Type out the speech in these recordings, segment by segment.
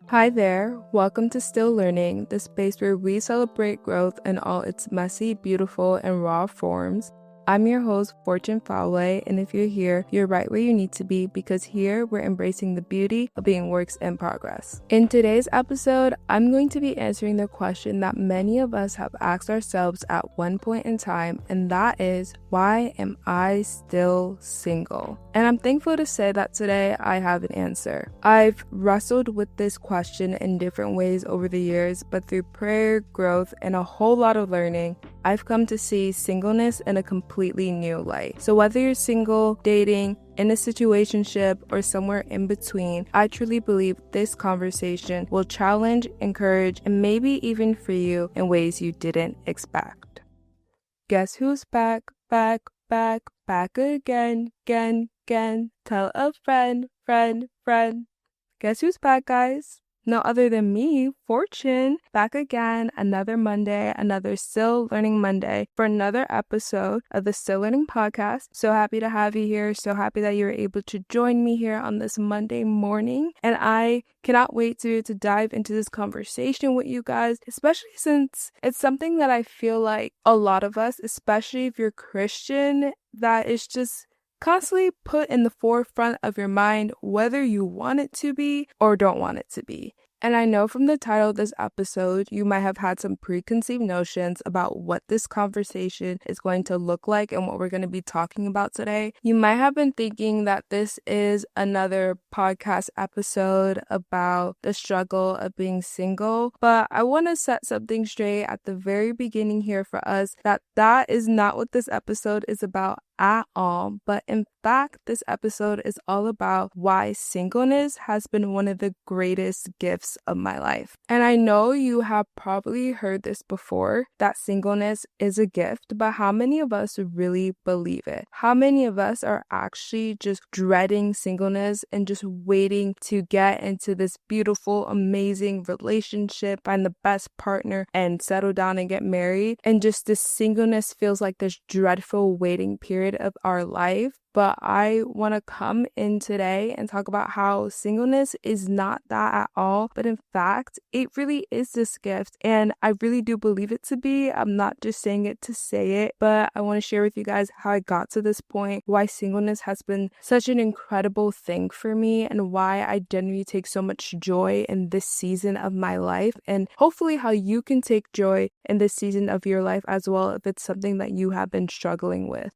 Hi there, welcome to Still Learning, the space where we celebrate growth in all its messy, beautiful, and raw forms. I'm your host, Fortune Fowley, and if you're here, you're right where you need to be because here we're embracing the beauty of being works in progress. In today's episode, I'm going to be answering the question that many of us have asked ourselves at one point in time, and that is, why am I still single? And I'm thankful to say that today I have an answer. I've wrestled with this question in different ways over the years, but through prayer, growth, and a whole lot of learning, I've come to see singleness in a completely new light. So whether you're single, dating, in a situationship, or somewhere in between, I truly believe this conversation will challenge, encourage, and maybe even free you in ways you didn't expect. Guess who's back again. Tell a friend. Guess who's back, guys? No other than me, Fortune, back again, another Monday, another Still Learning Monday for another episode of the Still Learning podcast. So happy to have you here. So happy that you were able to join me here on this Monday morning. And I cannot wait to dive into this conversation with you guys, especially since it's something that I feel like a lot of us, especially if you're Christian, that is just constantly put in the forefront of your mind, whether you want it to be or don't want it to be. And I know from the title of this episode, you might have had some preconceived notions about what this conversation is going to look like and what we're going to be talking about today. You might have been thinking that this is another podcast episode about the struggle of being single, but I want to set something straight at the very beginning here for us that is not what this episode is about at all. But in fact, this episode is all about why singleness has been one of the greatest gifts of my life. And I know you have probably heard this before, that singleness is a gift, but how many of us really believe it? How many of us are actually just dreading singleness and just waiting to get into this beautiful, amazing relationship, find the best partner, and settle down and get married? And just this singleness feels like this dreadful waiting period of our life. But I want to come in today and talk about how singleness is not that at all, but in fact, it really is this gift, and I really do believe it to be. I'm not just saying it to say it, but I want to share with you guys how I got to this point, why singleness has been such an incredible thing for me, and why I genuinely take so much joy in this season of my life, and hopefully how you can take joy in this season of your life as well if it's something that you have been struggling with.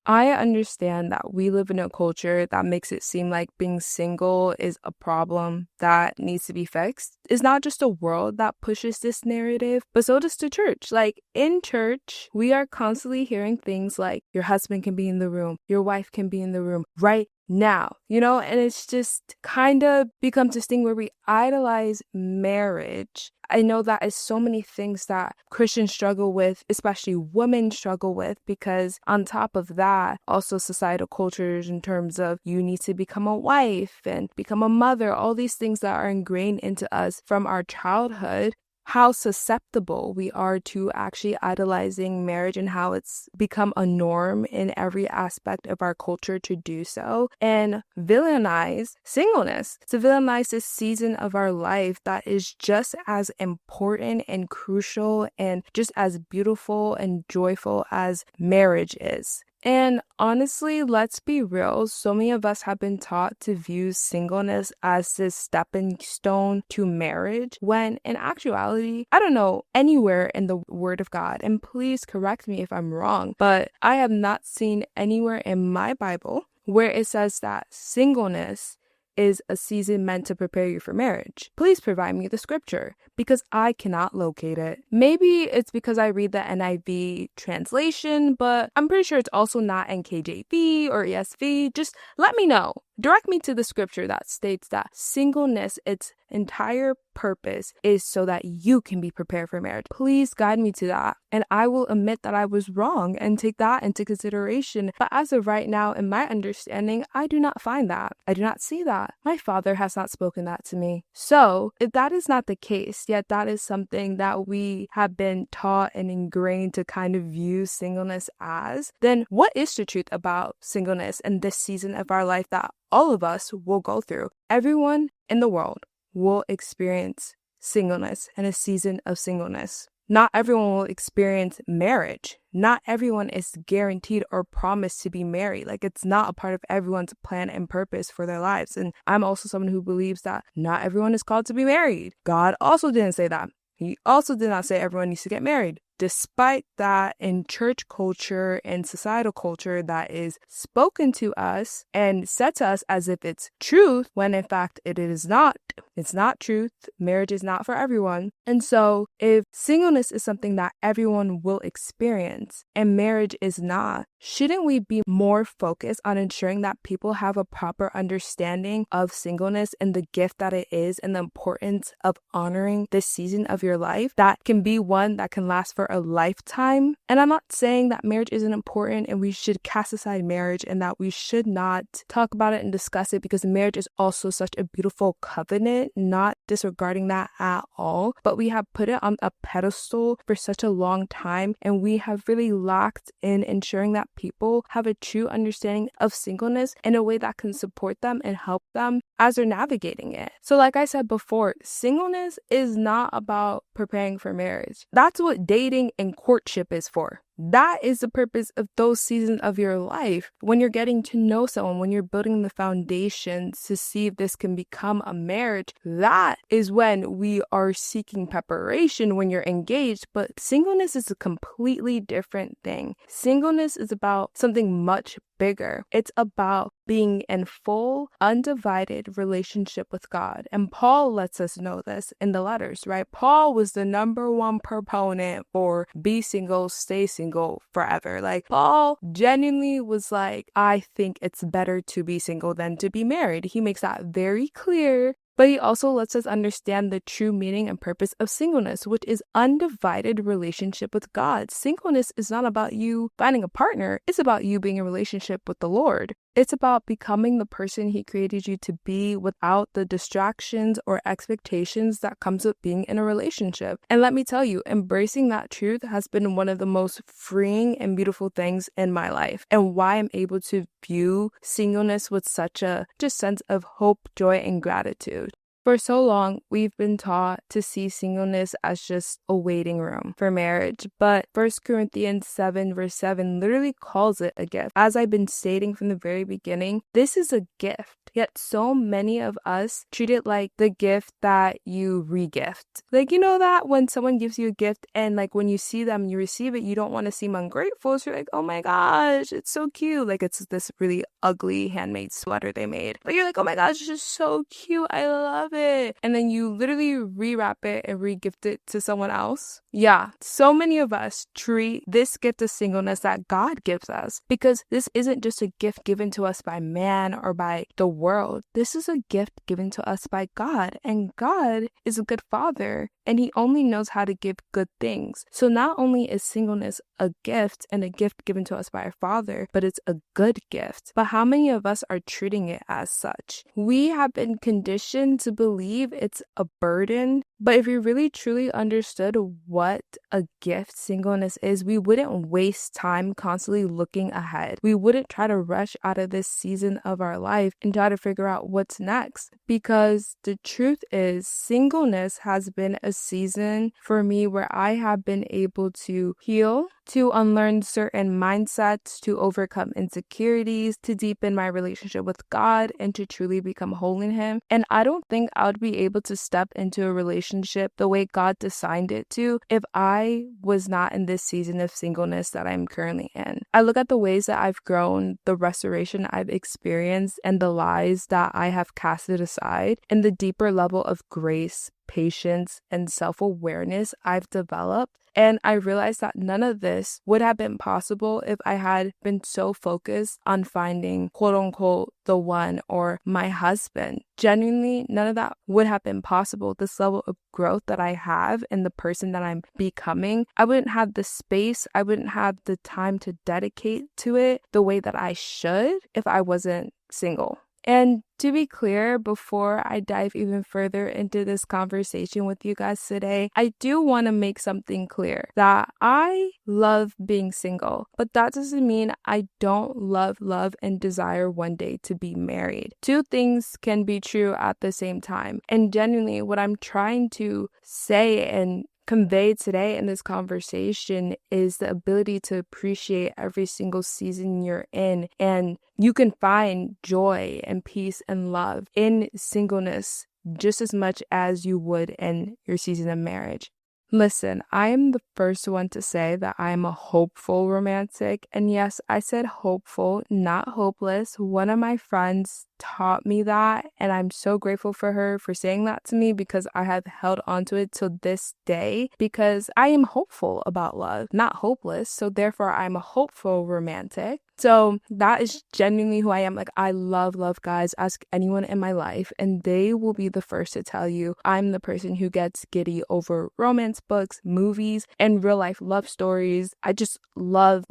I understand that we live in a culture that makes it seem like being single is a problem that needs to be fixed. It's not just a world that pushes this narrative, but so does the church. Like in church, we are constantly hearing things like your husband can be in the room, your wife can be in the room right now, and it's just kind of becomes this thing where we idolize marriage. I know that is so many things that Christians struggle with, especially women struggle with, because on top of that, also societal cultures in terms of you need to become a wife and become a mother, all these things that are ingrained into us from our childhood. How susceptible we are to actually idolizing marriage and how it's become a norm in every aspect of our culture to do so, and villainize singleness, to villainize this season of our life that is just as important and crucial and just as beautiful and joyful as marriage is. And honestly, let's be real, so many of us have been taught to view singleness as this stepping stone to marriage, when in actuality, I don't know anywhere in the Word of God, and please correct me if I'm wrong, but I have not seen anywhere in my Bible where it says that singleness is a season meant to prepare you for marriage. Please provide me the scripture, because I cannot locate it. Maybe it's because I read the NIV translation, but I'm pretty sure it's also not in KJV or ESV. Just let me know. Direct me to the scripture that states that singleness, its entire purpose, is so that you can be prepared for marriage. Please guide me to that, and I will admit that I was wrong and take that into consideration. But as of right now, in my understanding, I do not find that. I do not see that. My father has not spoken that to me. So if that is not the case, yet that is something that we have been taught and ingrained to kind of view singleness as, then what is the truth about singleness in this season of our life that all of us will go through? Everyone in the world will experience singleness and a season of singleness. Not everyone will experience marriage. Not everyone is guaranteed or promised to be married. Like, it's not a part of everyone's plan and purpose for their lives. And I'm also someone who believes that not everyone is called to be married. God also didn't say that. He also did not say everyone needs to get married. Despite that, in church culture and societal culture, that is spoken to us and said to us as if it's truth, when in fact it is not. It's not truth. Marriage is not for everyone. And so if singleness is something that everyone will experience and marriage is not, shouldn't we be more focused on ensuring that people have a proper understanding of singleness and the gift that it is and the importance of honoring this season of your life that can be one that can last for a lifetime? And I'm not saying that marriage isn't important and we should cast aside marriage and that we should not talk about it and discuss it, because marriage is also such a beautiful covenant, not disregarding that at all. But we have put it on a pedestal for such a long time, and we have really lacked in ensuring that people have a true understanding of singleness in a way that can support them and help them as they're navigating it. So like I said before, singleness is not about preparing for marriage. That's what dating and courtship is for. That is the purpose of those seasons of your life. When you're getting to know someone, when you're building the foundations to see if this can become a marriage, that is when we are seeking preparation when you're engaged. But singleness is a completely different thing. Singleness is about something much bigger. It's about being in full, undivided relationship with God. And Paul lets us know this in the letters, right? Paul was the number one proponent for be single, stay single forever. Like, Paul genuinely was like, I think it's better to be single than to be married. He makes that very clear. But he also lets us understand the true meaning and purpose of singleness, which is undivided relationship with God. Singleness is not about you finding a partner. It's about you being in a relationship with the Lord. It's about becoming the person He created you to be without the distractions or expectations that comes with being in a relationship. And let me tell you, embracing that truth has been one of the most freeing and beautiful things in my life, and why I'm able to view singleness with such a just sense of hope, joy, and gratitude. For so long, we've been taught to see singleness as just a waiting room for marriage, but 1 Corinthians 7 verse 7 literally calls it a gift. As I've been stating from the very beginning, this is a gift, yet so many of us treat it like the gift that you re-gift. Like, you know that when someone gives you a gift and like when you see them, you receive it, you don't want to seem ungrateful, so you're like, oh my gosh, it's so cute. Like, it's this really ugly handmade sweater they made, but you're like, oh my gosh, it's just so cute, I love it. And then you literally rewrap it and re-gift it to someone else. Yeah, so many of us treat this gift of singleness that God gives us, because this isn't just a gift given to us by man or by the world. This is a gift given to us by God, and God is a good father, and He only knows how to give good things. So not only is singleness a gift and a gift given to us by our Father, but it's a good gift. But how many of us are treating it as such? We have been conditioned to believe it's a burden, but if we really truly understood what a gift singleness is, we wouldn't waste time constantly looking ahead. We wouldn't try to rush out of this season of our life and try to figure out what's next, because the truth is singleness has been a season for me where I have been able to heal, to unlearn certain mindsets, to overcome insecurities, to deepen my relationship with God, and to truly become whole in Him. And I don't think I would be able to step into a relationship the way God designed it to if I was not in this season of singleness that I'm currently in. I look at the ways that I've grown, the restoration I've experienced, and the lies that I have casted aside, and the deeper level of grace, patience, and self-awareness I've developed. And I realized that none of this would have been possible if I had been so focused on finding quote unquote the one or my husband. Genuinely, none of that would have been possible. This level of growth that I have in the person that I'm becoming, I wouldn't have the space, I wouldn't have the time to dedicate to it the way that I should if I wasn't single. And to be clear, before I dive even further into this conversation with you guys today, I do want to make something clear that I love being single, but that doesn't mean I don't love, and desire one day to be married. Two things can be true at the same time. And genuinely, what I'm trying to say and conveyed today in this conversation is the ability to appreciate every single season you're in, and you can find joy and peace and love in singleness just as much as you would in your season of marriage. Listen, I am the first one to say that I am a hopeful romantic. And yes, I said hopeful, not hopeless. One of my friends taught me that, and I'm so grateful for her for saying that to me, because I have held on to it till this day, because I am hopeful about love, not hopeless. So therefore, I'm a hopeful romantic. So that is genuinely who I am. Like, I love guys. Ask anyone in my life and they will be the first to tell you I'm the person who gets giddy over romance books, movies, and real life love stories. I just love.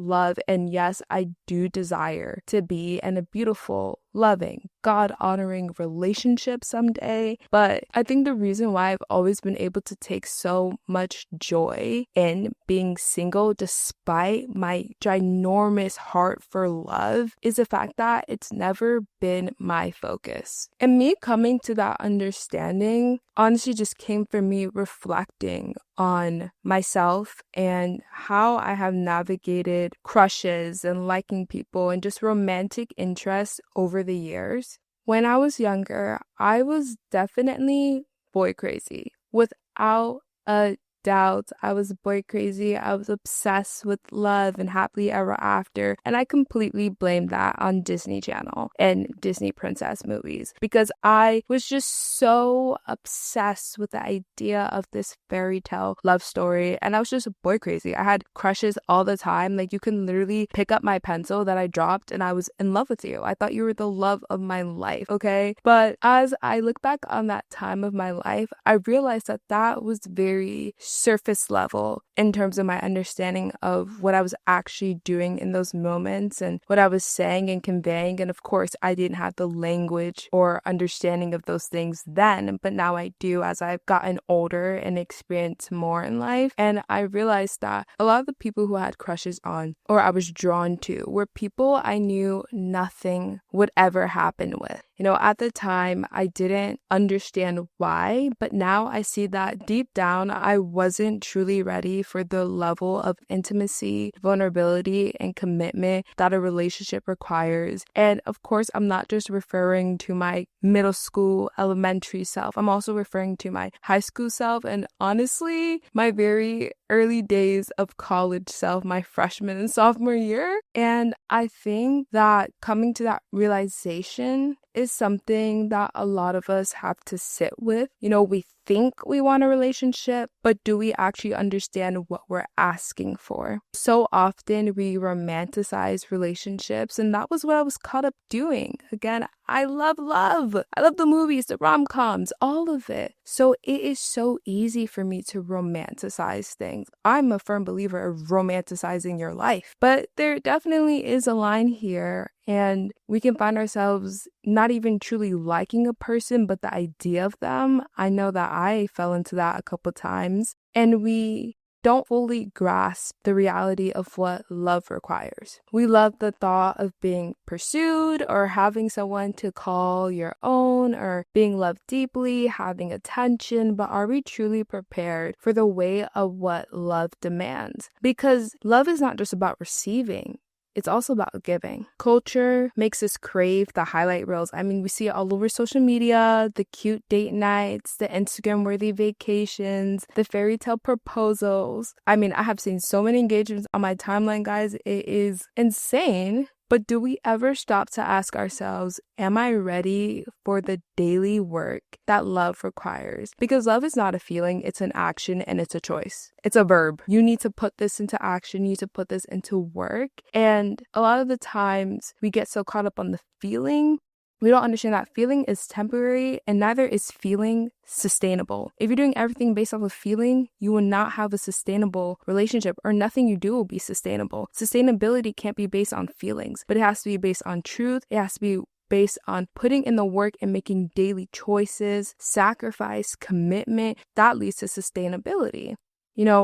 And yes, I do desire to be in a beautiful, loving, God-honoring relationship someday. But I think the reason why I've always been able to take so much joy in being single despite my ginormous heart for love is the fact that it's never been my focus. And me coming to that understanding honestly just came from me reflecting on myself and how I have navigated crushes and liking people and just romantic interest over the years. When I was younger, I was definitely boy crazy. Without a doubt, I was boy crazy. I was obsessed with love and happily ever after. And I completely blamed that on Disney Channel and Disney princess movies, because I was just so obsessed with the idea of this fairy tale love story. And I was just boy crazy. I had crushes all the time. Like, you can literally pick up my pencil that I dropped and I was in love with you. I thought you were the love of my life, okay? But as I look back on that time of my life, I realized that that was very surface level in terms of my understanding of what I was actually doing in those moments and what I was saying and conveying. And of course, I didn't have the language or understanding of those things then, but now I do as I've gotten older and experienced more in life. And I realized that a lot of the people who I had crushes on or I was drawn to were people I knew nothing would ever happen with. You know, at the time, I didn't understand why, but now I see that deep down, I wasn't truly ready for the level of intimacy, vulnerability, and commitment that a relationship requires. And of course, I'm not just referring to my middle school, elementary self. I'm also referring to my high school self and honestly, my very early days of college self, my freshman and sophomore year. And I think that coming to that realization is something that a lot of us have to sit with. You know, we think we want a relationship, but do we actually understand what we're asking for? So often we romanticize relationships, and that was what I was caught up doing. Again, I love love. I love the movies, the rom-coms, all of it. So it is so easy for me to romanticize things. I'm a firm believer of romanticizing your life, but there definitely is a line here. And we can find ourselves not even truly liking a person, but the idea of them. I know that I fell into that a couple times. And we don't fully grasp the reality of what love requires. We love the thought of being pursued or having someone to call your own or being loved deeply, having attention, but are we truly prepared for the weight of what love demands? Because love is not just about receiving. It's also about giving. Culture makes us crave the highlight reels. I mean, we see it all over social media, the cute date nights, the Instagram-worthy vacations, the fairy tale proposals. I mean, I have seen so many engagements on my timeline, guys. It is insane. But do we ever stop to ask ourselves, am I ready for the daily work that love requires? Because love is not a feeling, it's an action and it's a choice. It's a verb. You need to put this into action, you need to put this into work. And a lot of the times we get so caught up on the feeling, we don't understand that feeling is temporary and neither is feeling sustainable. If you're doing everything based off of feeling, you will not have a sustainable relationship, or nothing you do will be sustainable. Sustainability can't be based on feelings, but it has to be based on truth. It has to be based on putting in the work and making daily choices, sacrifice, commitment, that leads to sustainability.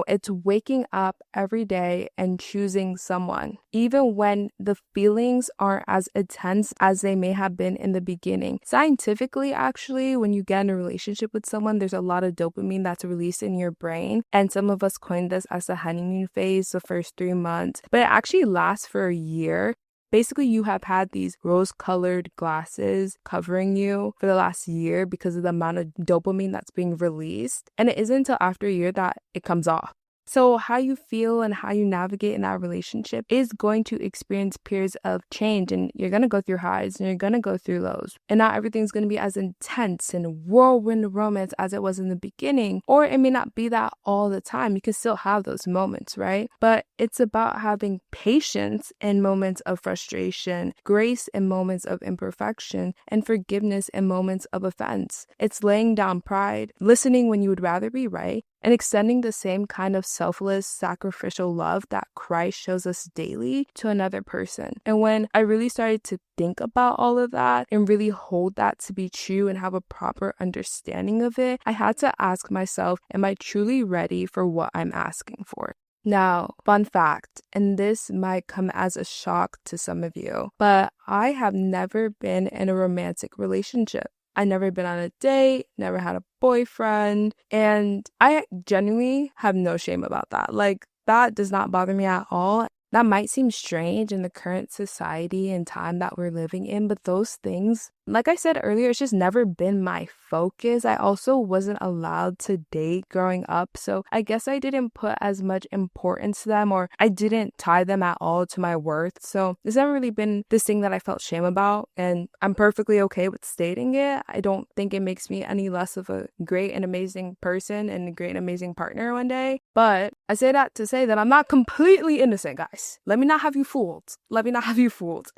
It's waking up every day and choosing someone, even when the feelings aren't as intense as they may have been in the beginning. Scientifically, actually, when you get in a relationship with someone, there's a lot of dopamine that's released in your brain. And some of us coined this as the honeymoon phase, the first 3 months, but it actually lasts for a year. Basically, you have had these rose-colored glasses covering you for the last year because of the amount of dopamine that's being released. And it isn't until after a year that it comes off. So how you feel and how you navigate in that relationship is going to experience periods of change, and you're going to go through highs and you're going to go through lows. And not everything's going to be as intense and whirlwind romance as it was in the beginning, or it may not be that all the time. You can still have those moments, right? But it's about having patience in moments of frustration, grace in moments of imperfection, and forgiveness in moments of offense. It's laying down pride, listening when you would rather be right, and extending the same kind of selfless, sacrificial love that Christ shows us daily to another person. And when I really started to think about all of that and really hold that to be true and have a proper understanding of it, I had to ask myself, am I truly ready for what I'm asking for? Now, fun fact, and this might come as a shock to some of you, but I have never been in a romantic relationship. I never been on a date, never had a boyfriend, and I genuinely have no shame about that. Like, that does not bother me at all. That might seem strange in the current society and time that we're living in, but those things, like I said earlier, it's just never been my focus. I also wasn't allowed to date growing up, so I guess I didn't put as much importance to them, or I didn't tie them at all to my worth. So it's never really been this thing that I felt shame about, and I'm perfectly okay with stating it. I don't think it makes me any less of a great and amazing person and a great and amazing partner one day. But I say that to say that I'm not completely innocent, guys. Let me not have you fooled. Let me not have you fooled.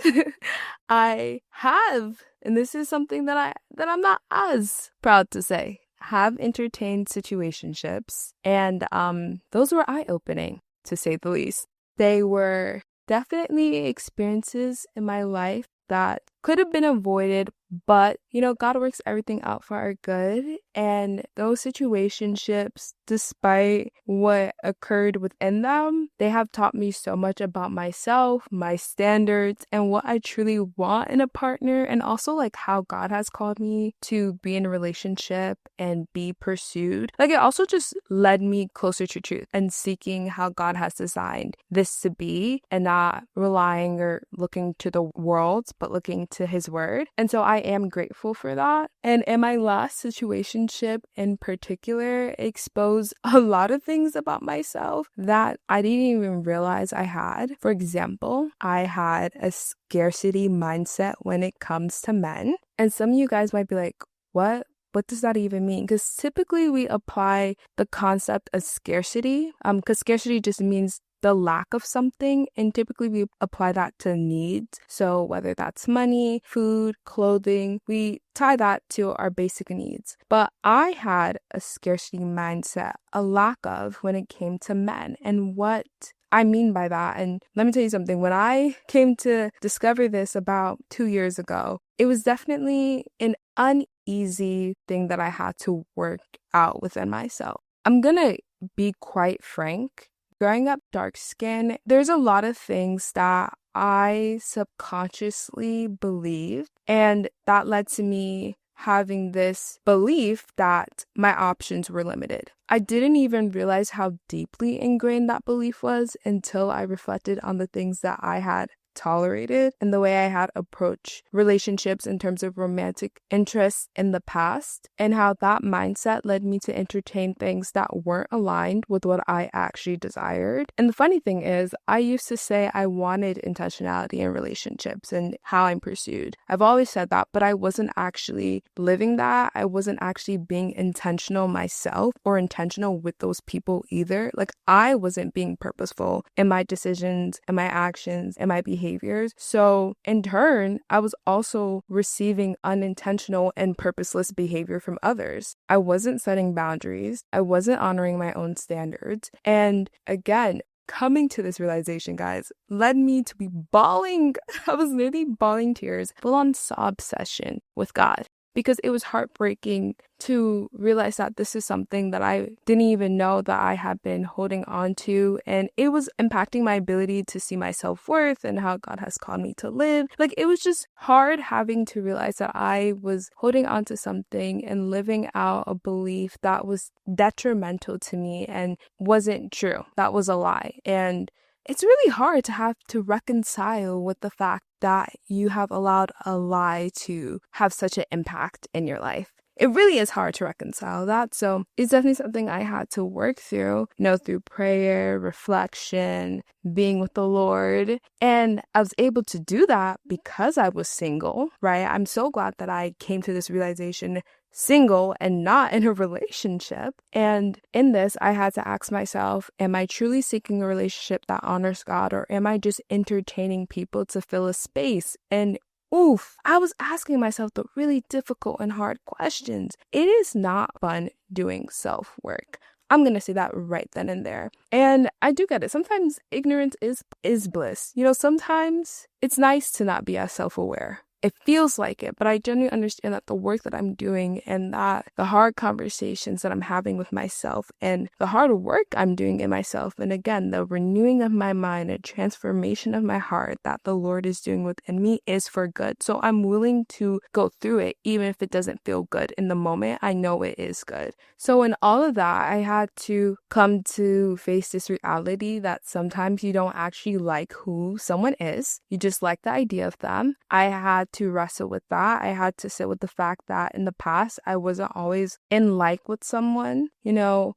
I have, and this is something that I'm not as proud to say, have entertained situationships, and those were eye-opening, to say the least. They were definitely experiences in my life that could have been avoided, but God works everything out for our good. And those situationships, despite what occurred within them, they have taught me so much about myself, my standards, and what I truly want in a partner, and also like how God has called me to be in a relationship and be pursued. Like, it also just led me closer to truth and seeking how God has designed this to be, and not relying or looking to the world, but looking to His word. And so I am grateful for that. And in my last situationship in particular, exposed a lot of things about myself that I didn't even realize I had. For example, I had a scarcity mindset when it comes to men. And some of you guys might be like, what? What does that even mean? Because typically we apply the concept of scarcity, because scarcity just means the lack of something, and typically we apply that to needs. So whether that's money, food, clothing, we tie that to our basic needs. But I had a scarcity mindset, a lack of, when it came to men. And what I mean by that, and let me tell you something, when I came to discover this about 2 years ago, it was definitely an uneasy thing that I had to work out within myself. I'm gonna be quite frank. Growing up dark skinned, there's a lot of things that I subconsciously believed, and that led to me having this belief that my options were limited. I didn't even realize how deeply ingrained that belief was until I reflected on the things that I had tolerated and the way I had approached relationships in terms of romantic interests in the past, and how that mindset led me to entertain things that weren't aligned with what I actually desired. And the funny thing is, I used to say I wanted intentionality in relationships and how I'm pursued. I've always said that, but I wasn't actually living that. I wasn't actually being intentional myself or intentional with those people either. Like, I wasn't being purposeful in my decisions and my actions and my behaviors. So in turn, I was also receiving unintentional and purposeless behavior from others. I wasn't setting boundaries. I wasn't honoring my own standards. And again, coming to this realization, guys, led me to be bawling. I was literally bawling tears, full on sob session with God. Because it was heartbreaking to realize that this is something that I didn't even know that I had been holding on to. And it was impacting my ability to see my self-worth and how God has called me to live. Like, it was just hard having to realize that I was holding on to something and living out a belief that was detrimental to me and wasn't true. That was a lie. And it's really hard to have to reconcile with the fact that you have allowed a lie to have such an impact in your life. It really is hard to reconcile that. So it's definitely something I had to work through, through prayer, reflection, being with the Lord. And I was able to do that because I was single, right? I'm so glad that I came to this realization single and not in a relationship. And in this, I had to ask myself, am I truly seeking a relationship that honors God, or am I just entertaining people to fill a space? And I was asking myself the really difficult and hard questions. It is not fun doing self-work. I'm going to say that right then and there. And I do get it. Sometimes ignorance is bliss. Sometimes it's nice to not be as self-aware. It feels like it, but I genuinely understand that the work that I'm doing and that the hard conversations that I'm having with myself and the hard work I'm doing in myself, and again, the renewing of my mind and transformation of my heart that the Lord is doing within me is for good. So I'm willing to go through it, even if it doesn't feel good in the moment. I know it is good. So in all of that, I had to come to face this reality that sometimes you don't actually like who someone is. You just like the idea of them. I had to wrestle with that. I had to sit with the fact that in the past, I wasn't always in like with someone.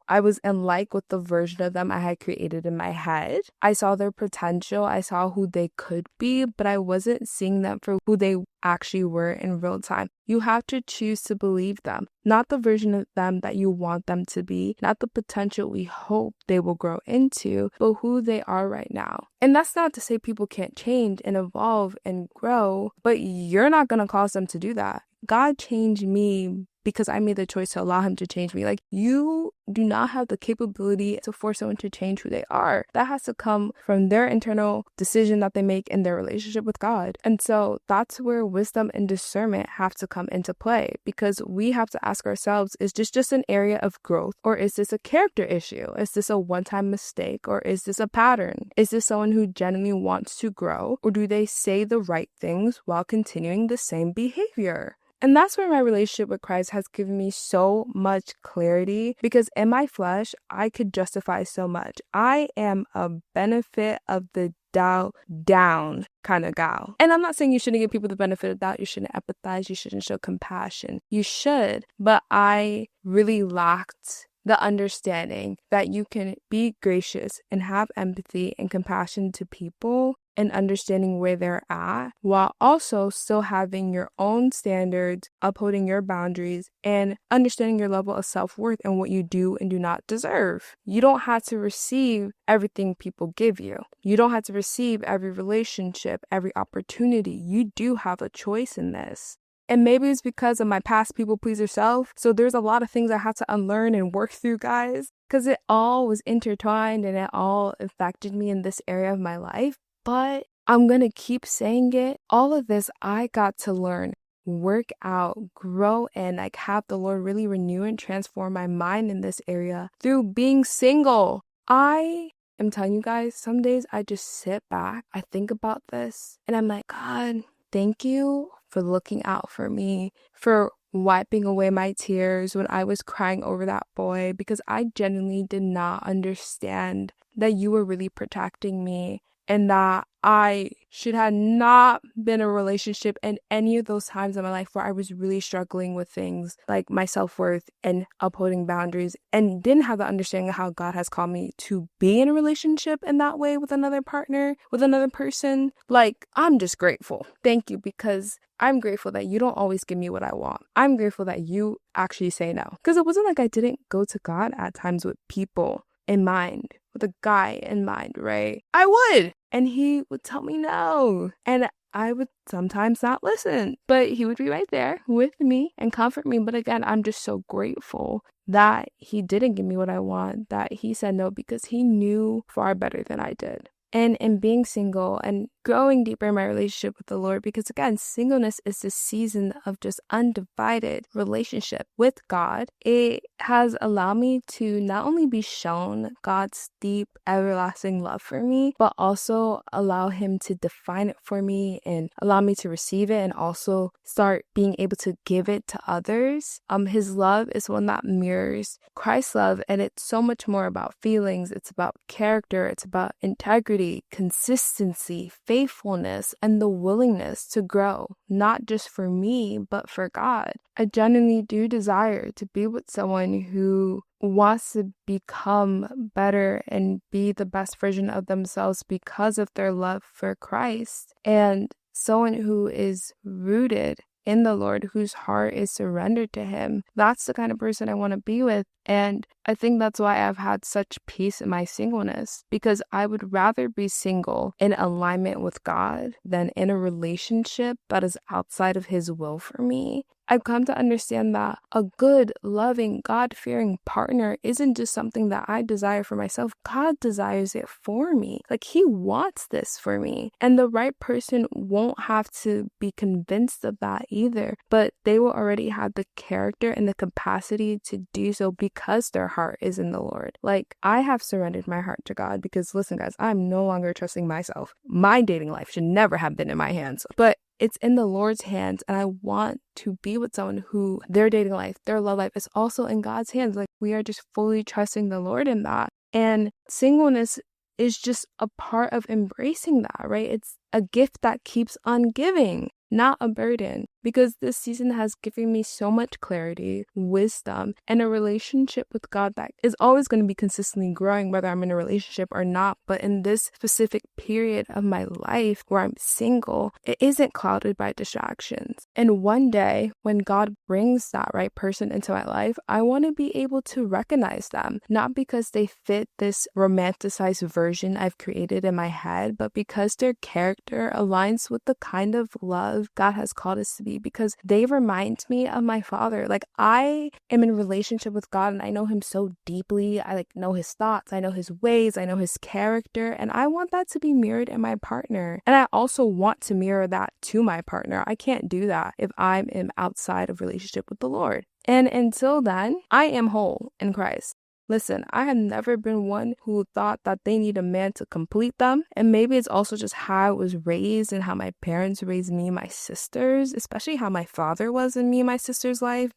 I was in like with the version of them I had created in my head. I saw their potential. I saw who they could be, but I wasn't seeing them for who they actually were in real time. You have to choose to believe them, not the version of them that you want them to be, not the potential we hope they will grow into, but who they are right now. And that's not to say people can't change and evolve and grow, but you're not going to cause them to do that. God changed me because I made the choice to allow him to change me. Like, you do not have the capability to force someone to change who they are. That has to come from their internal decision that they make in their relationship with God. And so that's where wisdom and discernment have to come into play, because we have to ask ourselves, is this just an area of growth, or is this a character issue? Is this a one-time mistake, or is this a pattern? Is this someone who genuinely wants to grow, or do they say the right things while continuing the same behavior? And that's where my relationship with Christ has given me so much clarity, because in my flesh, I could justify so much. I am a benefit of the doubt down kind of gal. And I'm not saying you shouldn't give people the benefit of doubt. You shouldn't empathize. You shouldn't show compassion. You should. But I really lacked the understanding that you can be gracious and have empathy and compassion to people and understanding where they're at, while also still having your own standards, upholding your boundaries, and understanding your level of self-worth and what you do and do not deserve. You don't have to receive everything people give you. You don't have to receive every relationship, every opportunity. You do have a choice in this. And maybe it's because of my past people pleaser self. So there's a lot of things I had to unlearn and work through, guys, because it all was intertwined and it all affected me in this area of my life. But I'm going to keep saying it. All of this I got to learn, work out, grow, and have the Lord really renew and transform my mind in this area through being single. I am telling you guys, some days I just sit back, I think about this, and I'm like, God, thank you for looking out for me, for wiping away my tears when I was crying over that boy, because I genuinely did not understand that you were really protecting me and that I should have not been in a relationship in any of those times in my life where I was really struggling with things like my self-worth and upholding boundaries, and didn't have the understanding of how God has called me to be in a relationship in that way with another partner, with another person. Like, I'm just grateful. Thank you, because I'm grateful that you don't always give me what I want. I'm grateful that you actually say no. Because it wasn't like I didn't go to God at times with people in mind, with a guy in mind, right? I would. And he would tell me no. And I would sometimes not listen, but he would be right there with me and comfort me. But again, I'm just so grateful that he didn't give me what I want, that he said no because he knew far better than I did. And in being single and growing deeper in my relationship with the Lord, because again, singleness is the season of just undivided relationship with God. It has allowed me to not only be shown God's deep, everlasting love for me, but also allow him to define it for me and allow me to receive it and also start being able to give it to others. His love is one that mirrors Christ's love, and it's so much more about feelings. It's about character. It's about integrity, consistency, faithfulness, and the willingness to grow, not just for me, but for God. I genuinely do desire to be with someone who wants to become better and be the best version of themselves because of their love for Christ, and someone who is rooted in the Lord, whose heart is surrendered to him. That's the kind of person I want to be with. And I think that's why I've had such peace in my singleness, because I would rather be single in alignment with God than in a relationship that is outside of his will for me. I've come to understand that a good, loving, God-fearing partner isn't just something that I desire for myself. God desires it for me. Like, he wants this for me. And the right person won't have to be convinced of that either, but they will already have the character and the capacity to do so because their heart is in the Lord. Like, I have surrendered my heart to God because, listen, guys, I'm no longer trusting myself. My dating life should never have been in my hands, but it's in the Lord's hands, and I want to be with someone who their dating life, their love life is also in God's hands. Like, we are just fully trusting the Lord in that. And singleness is just a part of embracing that, right? It's a gift that keeps on giving, not a burden, because this season has given me so much clarity, wisdom, and a relationship with God that is always going to be consistently growing, whether I'm in a relationship or not. But in this specific period of my life where I'm single, it isn't clouded by distractions. And one day, when God brings that right person into my life, I want to be able to recognize them, not because they fit this romanticized version I've created in my head, but because their character aligns with the kind of love God has called us to be, because they remind me of my Father. Like, I am in a relationship with God and I know him so deeply. I know his thoughts, I know his ways, I know his character, and I want that to be mirrored in my partner. And I also want to mirror that to my partner. I can't do that if I'm outside of relationship with the Lord. And until then, I am whole in Christ. Listen, I have never been one who thought that they need a man to complete them. And maybe it's also just how I was raised and how my parents raised me and my sisters, especially how my father was in me and my sister's life.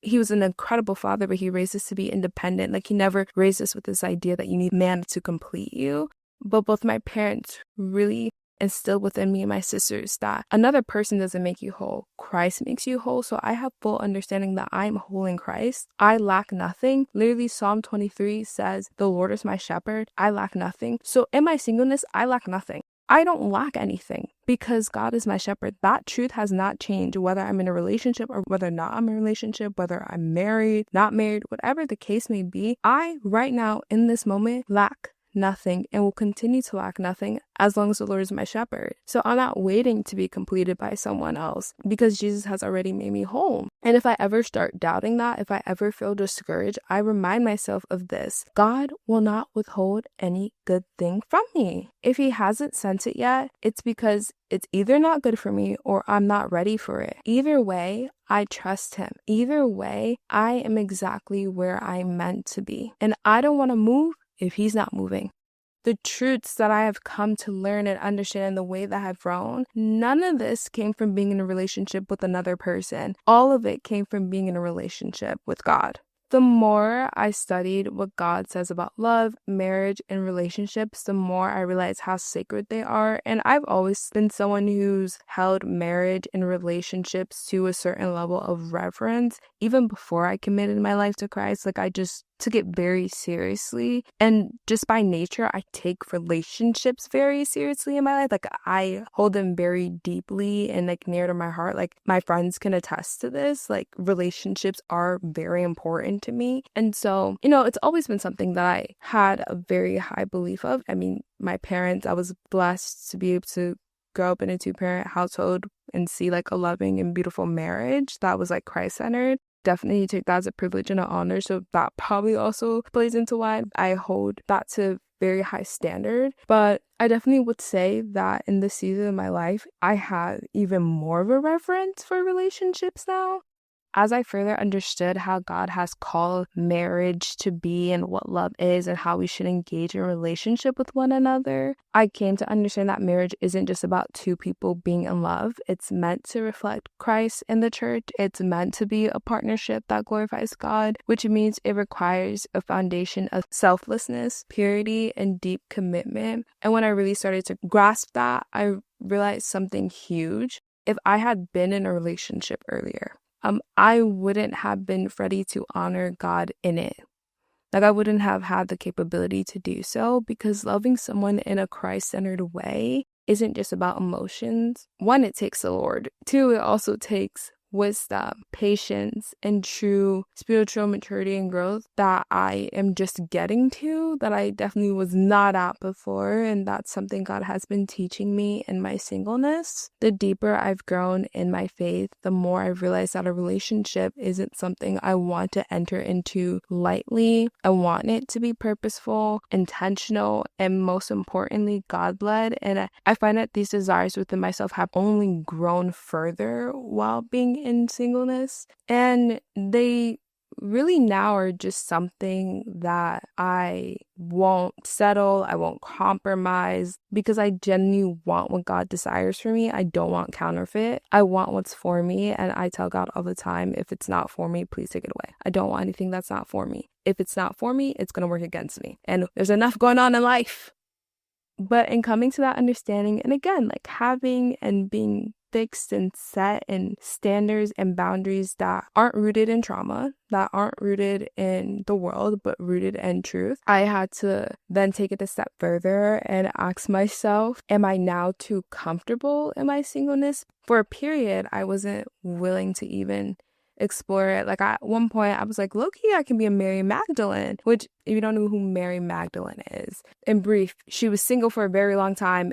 He was an incredible father, but he raised us to be independent. Like, he never raised us with this idea that you need a man to complete you. But both my parents really instilled within me and my sisters that another person doesn't make you whole. Christ makes you whole. So I have full understanding that I'm whole in Christ. I lack nothing. Literally, Psalm 23 says, "The Lord is my shepherd. I lack nothing." So in my singleness, I lack nothing. I don't lack anything because God is my shepherd. That truth has not changed, whether I'm in a relationship or whether not I'm in a relationship, whether I'm married, not married, whatever the case may be. I, right now, in this moment, lack nothing and will continue to lack nothing as long as the Lord is my shepherd. So I'm not waiting to be completed by someone else because Jesus has already made me whole. And if I ever start doubting that, if I ever feel discouraged, I remind myself of this: God will not withhold any good thing from me. If he hasn't sent it yet, it's because it's either not good for me or I'm not ready for it. Either way, I trust him. Either way, I am exactly where I'm meant to be. And I don't want to move if he's not moving. The truths that I have come to learn and understand in the way that I've grown, none of this came from being in a relationship with another person. All of it came from being in a relationship with God. The more I studied what God says about love, marriage, and relationships, the more I realized how sacred they are. And I've always been someone who's held marriage and relationships to a certain level of reverence. Even before I committed my life to Christ, I just took it very seriously. And just by nature, I take relationships very seriously in my life. I hold them very deeply and near to my heart. My friends can attest to this. Relationships are very important to me. And so, it's always been something that I had a very high belief of. I mean, my parents, I was blessed to be able to grow up in a 2-parent household and see like a loving and beautiful marriage that was like Christ-centered. Definitely take that as a privilege and an honor. So that probably also plays into why I hold that to very high standard. But I definitely would say that in this season of my life, I have even more of a reverence for relationships now. As I further understood how God has called marriage to be and what love is and how we should engage in relationship with one another, I came to understand that marriage isn't just about two people being in love. It's meant to reflect Christ in the church. It's meant to be a partnership that glorifies God, which means it requires a foundation of selflessness, purity, and deep commitment. And when I really started to grasp that, I realized something huge. If I had been in a relationship earlier, I wouldn't have been ready to honor God in it. Like, I wouldn't have had the capability to do so, because loving someone in a Christ-centered way isn't just about emotions. One, it takes the Lord. Two, it also takes wisdom, patience, and true spiritual maturity and growth that I am just getting to, that I definitely was not at before. And that's something God has been teaching me in my singleness. The deeper I've grown in my faith, the more I've realized that a relationship isn't something I want to enter into lightly. I want it to be purposeful, intentional, and most importantly, God-led. And I find that these desires within myself have only grown further while being in singleness, and they really now are just something that I won't settle, I won't compromise, because I genuinely want what God desires for me. I don't want counterfeit. I want what's for me, and I tell God all the time, if it's not for me, please take it away. I don't want anything that's not for me. If it's not for me, it's going to work against me, and there's enough going on in life. But in coming to that understanding, and again, like having and being fixed and set in standards and boundaries that aren't rooted in trauma, that aren't rooted in the world, but rooted in truth, I had to then take it a step further and ask myself, am I now too comfortable in my singleness? For a period, I wasn't willing to even explore it. Like, at one point I was like, low-key, I can be a Mary Magdalene, which, if you don't know who Mary Magdalene is, in brief, she was single for a very long time,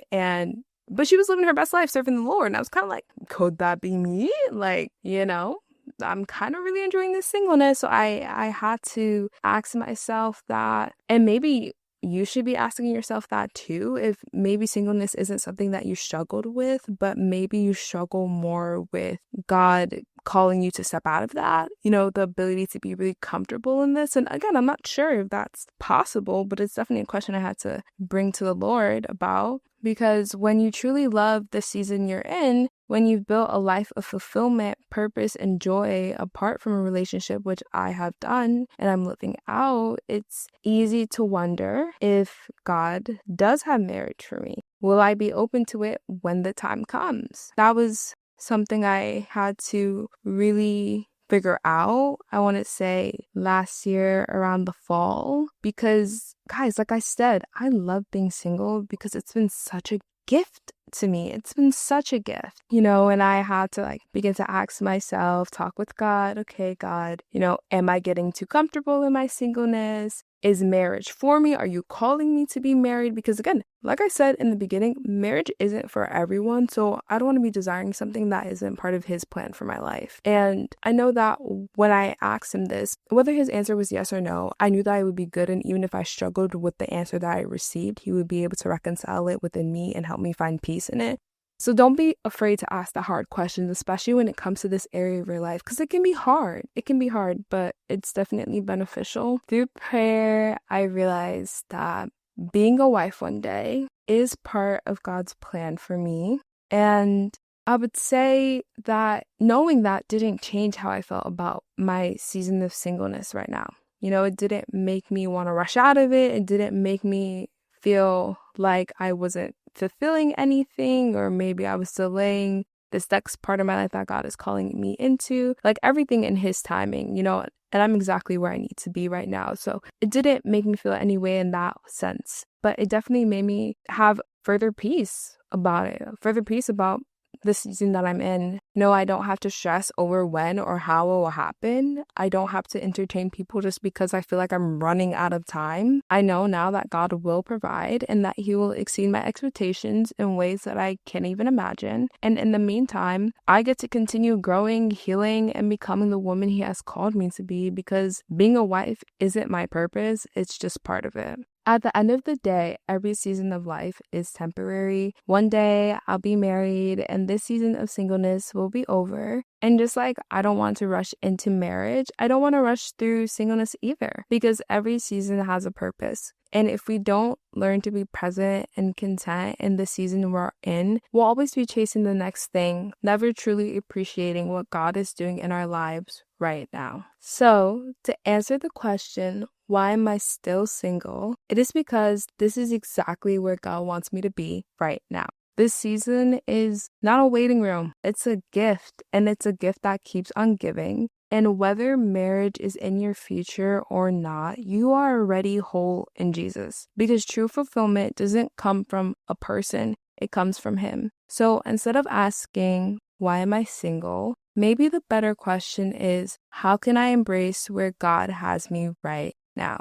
but she was living her best life serving the Lord. And I was kind of like, could that be me? Like, I'm kind of really enjoying this singleness. So I had to ask myself that, and maybe you should be asking yourself that too, if maybe singleness isn't something that you struggled with, but maybe you struggle more with God calling you to step out of that, the ability to be really comfortable in this. And again, I'm not sure if that's possible, but it's definitely a question I had to bring to the Lord about, because when you truly love the season you're in, when you've built a life of fulfillment, purpose, and joy apart from a relationship, which I have done and I'm living out, it's easy to wonder if God does have marriage for me. Will I be open to it when the time comes? That was something I had to really figure out, I want to say last year around the fall, because guys, like I said, I love being single because it's been such a gift to me. It's been such a gift, and I had to begin to ask myself, talk with God. Okay, God, am I getting too comfortable in my singleness? Is marriage for me? Are you calling me to be married? Because again, like I said in the beginning, marriage isn't for everyone. So I don't want to be desiring something that isn't part of his plan for my life. And I know that when I asked him this, whether his answer was yes or no, I knew that it would be good. And even if I struggled with the answer that I received, he would be able to reconcile it within me and help me find peace in it. So don't be afraid to ask the hard questions, especially when it comes to this area of your life, because it can be hard. It can be hard, but it's definitely beneficial. Through prayer, I realized that being a wife one day is part of God's plan for me. And I would say that knowing that didn't change how I felt about my season of singleness right now. It didn't make me want to rush out of it. It didn't make me feel like I wasn't fulfilling anything, or maybe I was delaying this next part of my life that God is calling me into. Like, everything in his timing, and I'm exactly where I need to be right now. So it didn't make me feel any way in that sense, but it definitely made me have further peace about it, further peace about the season that I'm in. No, I don't have to stress over when or how it will happen. I don't have to entertain people just because I feel like I'm running out of time. I know now that God will provide and that He will exceed my expectations in ways that I can't even imagine. And in the meantime, I get to continue growing, healing, and becoming the woman He has called me to be, because being a wife isn't my purpose, it's just part of it. At the end of the day, every season of life is temporary. One day I'll be married and this season of singleness will be over. And just like I don't want to rush into marriage, I don't want to rush through singleness either, because every season has a purpose. And if we don't learn to be present and content in the season we're in, we'll always be chasing the next thing, never truly appreciating what God is doing in our lives right now. So, to answer the question, why am I still single? It is because this is exactly where God wants me to be right now. This season is not a waiting room. It's a gift, and it's a gift that keeps on giving. And whether marriage is in your future or not, you are already whole in Jesus, because true fulfillment doesn't come from a person, it comes from Him. So instead of asking, why am I single? Maybe the better question is, how can I embrace where God has me right now?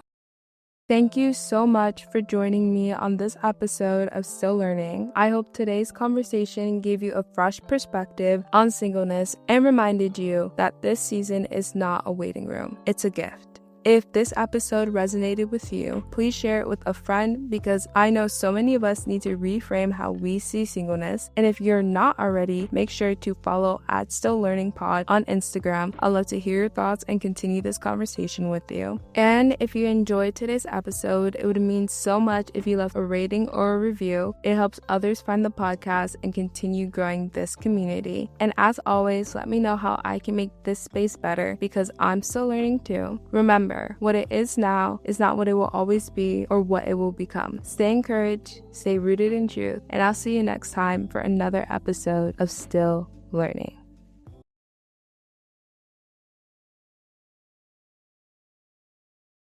Thank you so much for joining me on this episode of Still Learning. I hope today's conversation gave you a fresh perspective on singleness and reminded you that this season is not a waiting room, it's a gift. If this episode resonated with you, please share it with a friend, because I know so many of us need to reframe how we see singleness. And if you're not already, make sure to follow at Still Learning Pod on Instagram. I'd love to hear your thoughts and continue this conversation with you. And if you enjoyed today's episode, it would mean so much if you left a rating or a review. It helps others find the podcast and continue growing this community. And as always, let me know how I can make this space better, because I'm still learning too. Remember, what it is now is not what it will always be or what it will become. Stay encouraged, stay rooted in truth, and I'll see you next time for another episode of Still Learning.